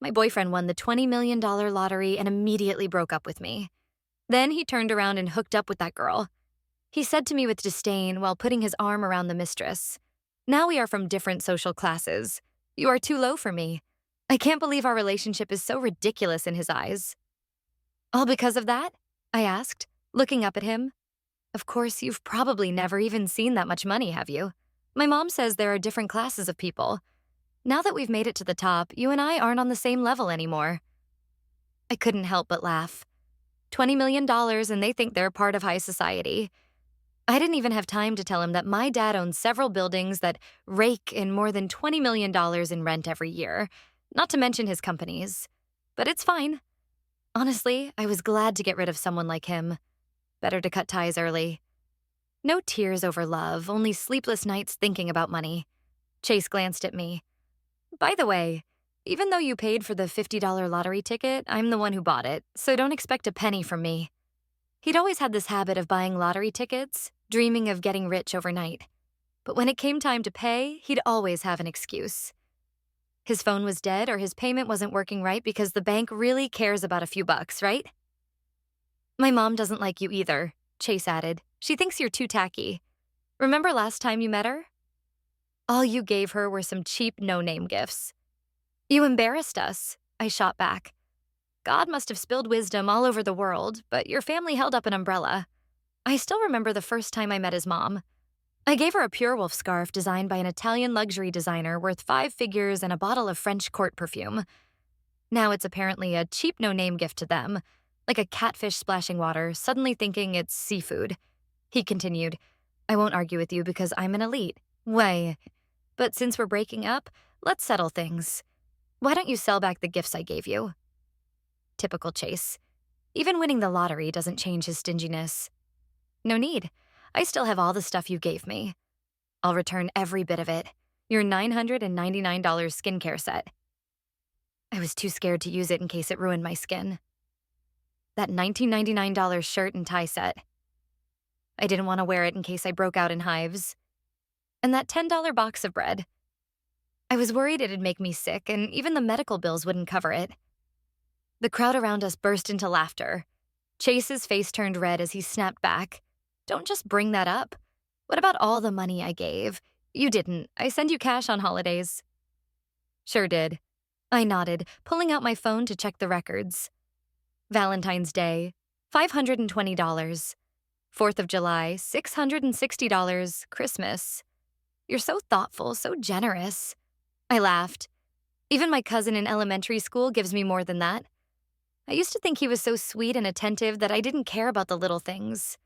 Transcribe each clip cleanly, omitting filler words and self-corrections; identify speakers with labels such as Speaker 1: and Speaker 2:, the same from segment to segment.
Speaker 1: My boyfriend won the $20 million lottery and immediately broke up with me. Then he turned around and hooked up with that girl. He said to me with disdain while putting his arm around the mistress, "Now we are from different social classes. You are too low for me. I can't believe our relationship is so ridiculous in his eyes." "All because of that?" I asked, looking up at him. "Of course, you've probably never even seen that much money, have you? My mom says there are different classes of people. Now that we've made it to the top, you and I aren't on the same level anymore." I couldn't help but laugh. $20 million and they think they're part of high society. I didn't even have time to tell him that my dad owns several buildings that rake in more than $20 million in rent every year, not to mention his companies. But it's fine. Honestly, I was glad to get rid of someone like him. Better to cut ties early. No tears over love, only sleepless nights thinking about money. Chase glanced at me. "By the way, even though you paid for the $50 lottery ticket, I'm the one who bought it, so don't expect a penny from me." He'd always had this habit of buying lottery tickets, dreaming of getting rich overnight. But when it came time to pay, he'd always have an excuse. His phone was dead or his payment wasn't working right because the bank really cares about a few bucks, right? "My mom doesn't like you either," Chase added. "She thinks you're too tacky. Remember last time you met her? All you gave her were some cheap no-name gifts." "You embarrassed us," I shot back. "God must have spilled wisdom all over the world, but your family held up an umbrella. I still remember the first time I met his mom. I gave her a Pure Wolf scarf designed by an Italian luxury designer worth 5 figures and a bottle of French court perfume. Now it's apparently a cheap no-name gift to them, like a catfish splashing water, suddenly thinking it's seafood." He continued, "I won't argue with you because I'm an elite. Way. But since we're breaking up, let's settle things. Why don't you sell back the gifts I gave you?" Typical Chase. Even winning the lottery doesn't change his stinginess. "No need. I still have all the stuff you gave me. I'll return every bit of it. Your $999 skincare set." I was too scared to use it in case it ruined my skin. That $1999 shirt and tie set. I didn't want to wear it in case I broke out in hives. And that $10 box of bread. I was worried it'd make me sick, and even the medical bills wouldn't cover it. The crowd around us burst into laughter. Chase's face turned red as he snapped back. "Don't just bring that up. What about all the money I gave? You didn't. I send you cash on holidays." "Sure did." I nodded, pulling out my phone to check the records. Valentine's Day, $520. 4th of July, $660. Christmas. "You're so thoughtful, so generous." I laughed. "Even my cousin in elementary school gives me more than that. I used to think he was so sweet and attentive that I didn't care about the little things.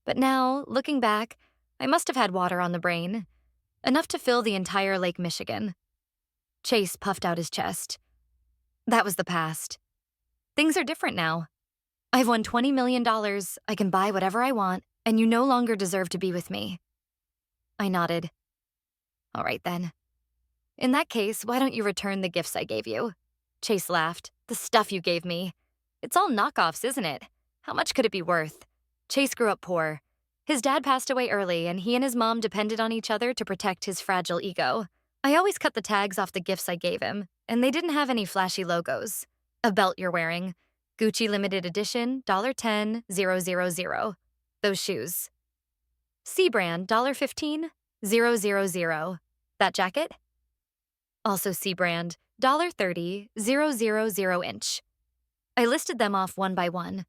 Speaker 1: But now, looking back, I must have had water on the brain. Enough to fill the entire Lake Michigan." Chase puffed out his chest. "That was the past. Things are different now. I've won $20 million, I can buy whatever I want, and you no longer deserve to be with me." I nodded. "All right then. In that case, why don't you return the gifts I gave you?" Chase laughed. "The stuff you gave me. It's all knockoffs, isn't it? How much could it be worth?" Chase grew up poor. His dad passed away early, and he and his mom depended on each other to protect his fragile ego. I always cut the tags off the gifts I gave him, and they didn't have any flashy logos. "A belt you're wearing. Gucci limited edition, $10,000. Those shoes. C brand, $15,000. That jacket? Also C brand, $30,000 inch." I listed them off one by one.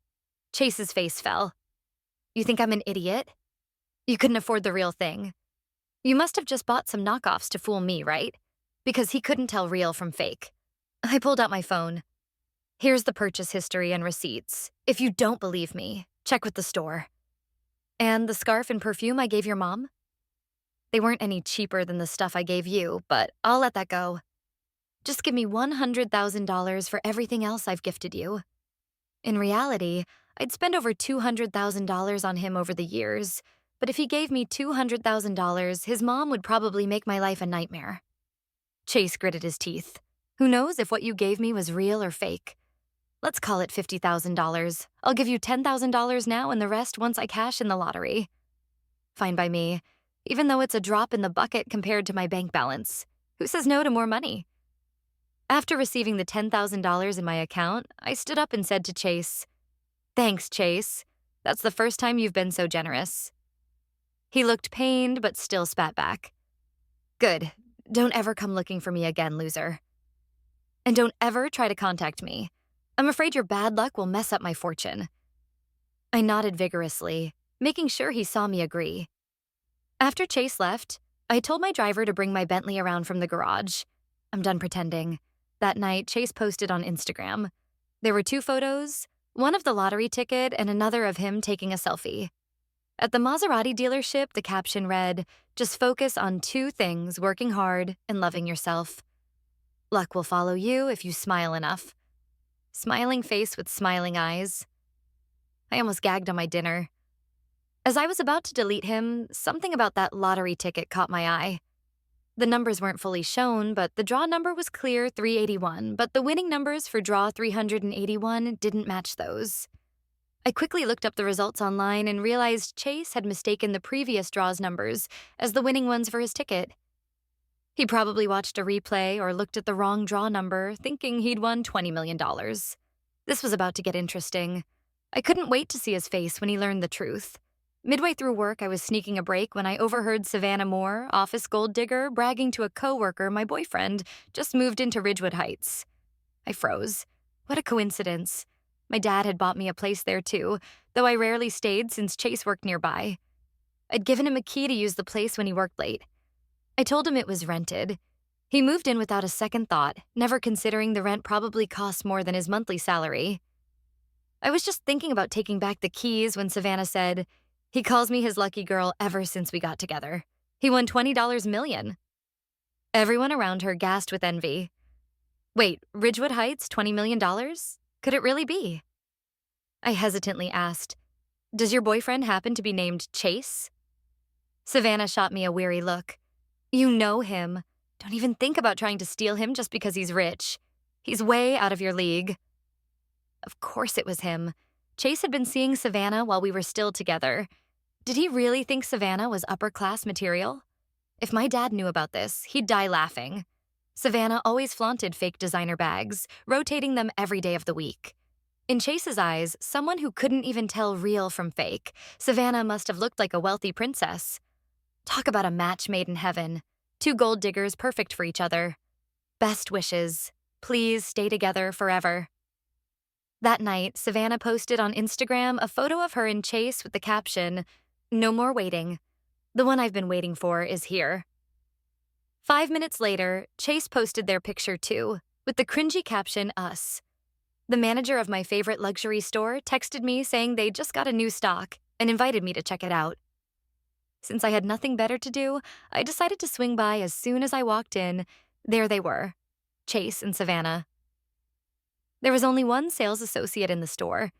Speaker 1: Chase's face fell. "You think I'm an idiot? You couldn't afford the real thing. You must have just bought some knockoffs to fool me, right?" Because he couldn't tell real from fake. I pulled out my phone. "Here's the purchase history and receipts. If you don't believe me, check with the store." "And the scarf and perfume I gave your mom?" "They weren't any cheaper than the stuff I gave you, but I'll let that go. Just give me $100,000 for everything else I've gifted you." In reality, I'd spent over $200,000 on him over the years, but if he gave me $200,000, his mom would probably make my life a nightmare. Chase gritted his teeth. "Who knows if what you gave me was real or fake? Let's call it $50,000. I'll give you $10,000 now and the rest once I cash in the lottery." Fine by me, even though it's a drop in the bucket compared to my bank balance. Who says no to more money? After receiving the $10,000 in my account, I stood up and said to Chase, "Thanks, Chase. That's the first time you've been so generous." He looked pained but still spat back. "Good. Don't ever come looking for me again, loser. And don't ever try to contact me. I'm afraid your bad luck will mess up my fortune." I nodded vigorously, making sure he saw me agree. After Chase left, I told my driver to bring my Bentley around from the garage. I'm done pretending. That night, Chase posted on Instagram. There were 2 photos, one of the lottery ticket and another of him taking a selfie. At the Maserati dealership, the caption read, "Just focus on 2 things, working hard and loving yourself. Luck will follow you if you smile enough." Smiling face with smiling eyes. I almost gagged on my dinner. As I was about to delete him, something about that lottery ticket caught my eye. The numbers weren't fully shown, but the draw number was clear 381, but the winning numbers for draw 381 didn't match those. I quickly looked up the results online and realized Chase had mistaken the previous draw's numbers as the winning ones for his ticket. He probably watched a replay or looked at the wrong draw number, thinking he'd won $20 million. This was about to get interesting. I couldn't wait to see his face when he learned the truth. Midway through work, I was sneaking a break when I overheard Savannah Moore, office gold digger, bragging to a coworker my boyfriend just moved into Ridgewood Heights. I froze. What a coincidence. My dad had bought me a place there too, though I rarely stayed since Chase worked nearby. I'd given him a key to use the place when he worked late. I told him it was rented. He moved in without a second thought, never considering the rent probably cost more than his monthly salary. I was just thinking about taking back the keys when Savannah said, "He calls me his lucky girl ever since we got together. He won $20 million." Everyone around her gasped with envy. Wait, Ridgewood Heights, $20 million? Could it really be? I hesitantly asked, "Does your boyfriend happen to be named Chase?" Savannah shot me a weary look. "You know him. Don't even think about trying to steal him just because he's rich. He's way out of your league." Of course it was him. Chase had been seeing Savannah while we were still together. Did he really think Savannah was upper-class material? If my dad knew about this, he'd die laughing. Savannah always flaunted fake designer bags, rotating them every day of the week. In Chase's eyes, someone who couldn't even tell real from fake, Savannah must have looked like a wealthy princess. Talk about a match made in heaven. 2 gold diggers perfect for each other. Best wishes. Please stay together forever. That night, Savannah posted on Instagram a photo of her and Chase with the caption, "No more waiting. The one I've been waiting for is here." 5 minutes later, Chase posted their picture too, with the cringy caption, "Us." The manager of my favorite luxury store texted me saying they just got a new stock and invited me to check it out. Since I had nothing better to do, I decided to swing by as soon as I walked in. There they were, Chase and Savannah. There was only one sales associate in the store.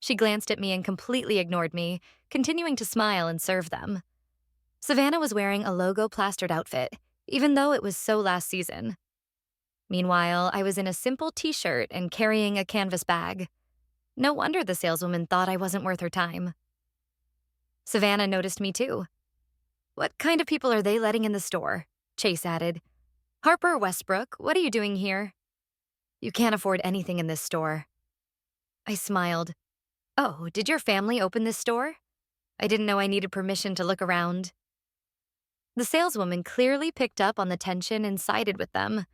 Speaker 1: She glanced at me and completely ignored me, continuing to smile and serve them. Savannah was wearing a logo-plastered outfit, even though it was so last season. Meanwhile, I was in a simple t-shirt and carrying a canvas bag. No wonder the saleswoman thought I wasn't worth her time. Savannah noticed me too. "What kind of people are they letting in the store?" Chase added. "Harper Westbrook, what are you doing here?" "You can't afford anything in this store." I smiled. "Oh, did your family open this store? I didn't know I needed permission to look around." The saleswoman clearly picked up on the tension and sided with them.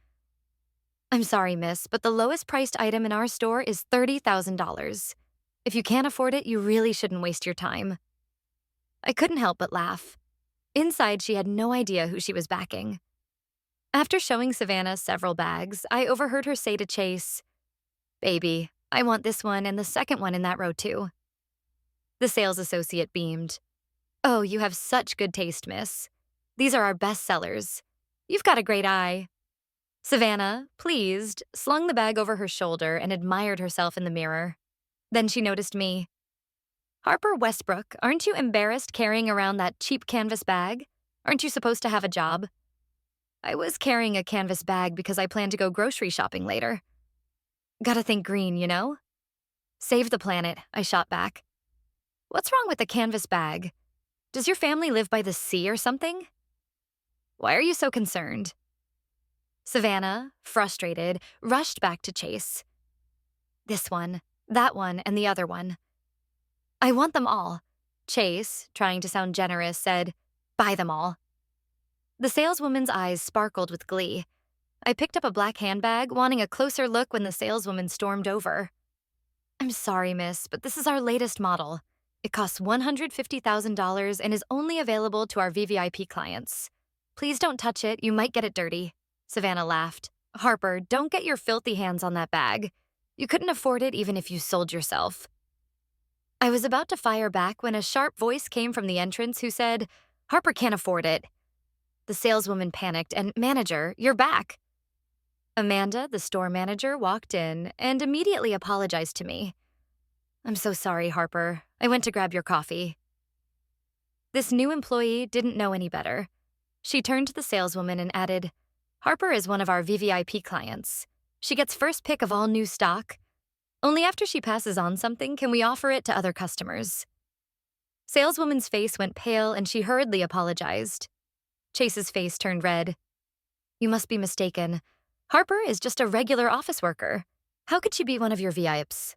Speaker 1: "I'm sorry, miss, but the lowest priced item in our store is $30,000. If you can't afford it, you really shouldn't waste your time." I couldn't help but laugh. Inside, she had no idea who she was backing. After showing Savannah several bags, I overheard her say to Chase, "Baby, I want this one and the second one in that row too." The sales associate beamed. "Oh, you have such good taste, miss. These are our best sellers. You've got a great eye." Savannah, pleased, slung the bag over her shoulder and admired herself in the mirror. Then she noticed me. "Harper Westbrook, aren't you embarrassed carrying around that cheap canvas bag? Aren't you supposed to have a job?" I was carrying a canvas bag because I plan to go grocery shopping later. "Gotta think green, you know?" "Save the planet," I shot back. "What's wrong with the canvas bag? Does your family live by the sea or something? Why are you so concerned?" Savannah, frustrated, rushed back to Chase. This one, that one, and the other one. I want them all. Chase, trying to sound generous, said, buy them all. The saleswoman's eyes sparkled with glee. I picked up a black handbag, wanting a closer look when the saleswoman stormed over. I'm sorry, miss, but this is our latest model. It costs $150,000 and is only available to our VVIP clients. Please don't touch it, you might get it dirty. Savannah laughed. Harper, don't get your filthy hands on that bag. You couldn't afford it even if you sold yourself. I was about to fire back when a sharp voice came from the entrance who said, Harper can't afford it. The saleswoman panicked and, manager, you're back. Amanda, the store manager, walked in and immediately apologized to me. I'm so sorry, Harper. I went to grab your coffee. This new employee didn't know any better. She turned to the saleswoman and added, Harper is one of our VVIP clients. She gets first pick of all new stock. Only after she passes on something can we offer it to other customers. Saleswoman's face went pale and she hurriedly apologized. Chase's face turned red. You must be mistaken. Harper is just a regular office worker. How could she be one of your VIPs?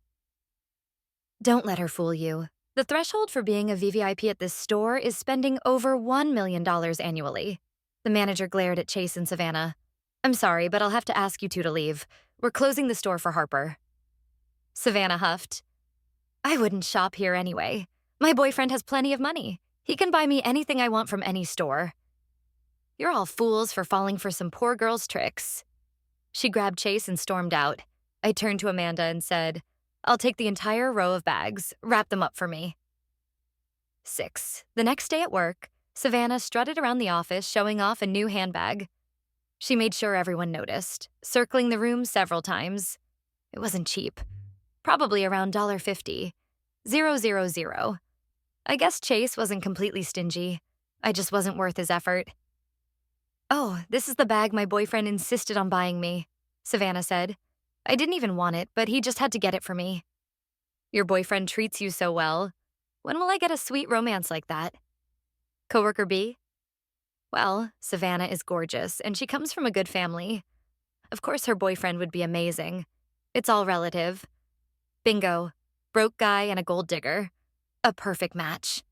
Speaker 1: Don't let her fool you. The threshold for being a VVIP at this store is spending over $1 million annually. The manager glared at Chase and Savannah. I'm sorry, but I'll have to ask you two to leave. We're closing the store for Harper. Savannah huffed. I wouldn't shop here anyway. My boyfriend has plenty of money. He can buy me anything I want from any store. You're all fools for falling for some poor girl's tricks. She grabbed Chase and stormed out. I turned to Amanda and said, I'll take the entire row of bags. Wrap them up for me. 6. The next day at work, Savannah strutted around the office showing off a new handbag. She made sure everyone noticed, circling the room several times. It wasn't cheap. Probably around $1.50. 000. I guess Chase wasn't completely stingy. I just wasn't worth his effort. Oh, this is the bag my boyfriend insisted on buying me, Savannah said. I didn't even want it, but he just had to get it for me. Your boyfriend treats you so well. When will I get a sweet romance like that? Coworker B? Well, Savannah is gorgeous, and she comes from a good family. Of course her boyfriend would be amazing. It's all relative. Bingo. Broke guy and a gold digger. A perfect match.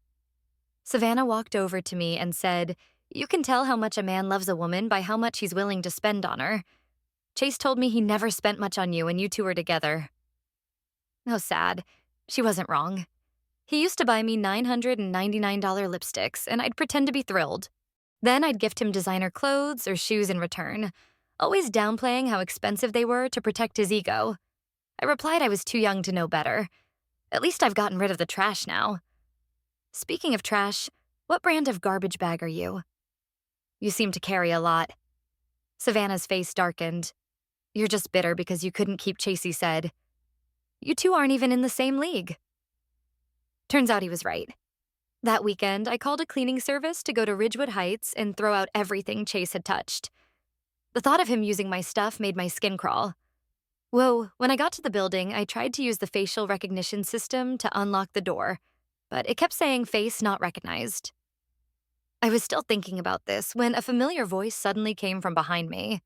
Speaker 1: Savannah walked over to me and said, You can tell how much a man loves a woman by how much he's willing to spend on her. Chase told me he never spent much on you when you two were together. Oh, sad. She wasn't wrong. He used to buy me $999 lipsticks, and I'd pretend to be thrilled. Then I'd gift him designer clothes or shoes in return, always downplaying how expensive they were to protect his ego. I replied I was too young to know better. At least I've gotten rid of the trash now. Speaking of trash, what brand of garbage bag are you? You seem to carry a lot. Savannah's face darkened. You're just bitter because you couldn't keep Chasey said. You two aren't even in the same league. Turns out he was right. That weekend, I called a cleaning service to go to Ridgewood Heights and throw out everything Chase had touched. The thought of him using my stuff made my skin crawl. Whoa, when I got to the building, I tried to use the facial recognition system to unlock the door, but it kept saying face not recognized. I was still thinking about this when a familiar voice suddenly came from behind me.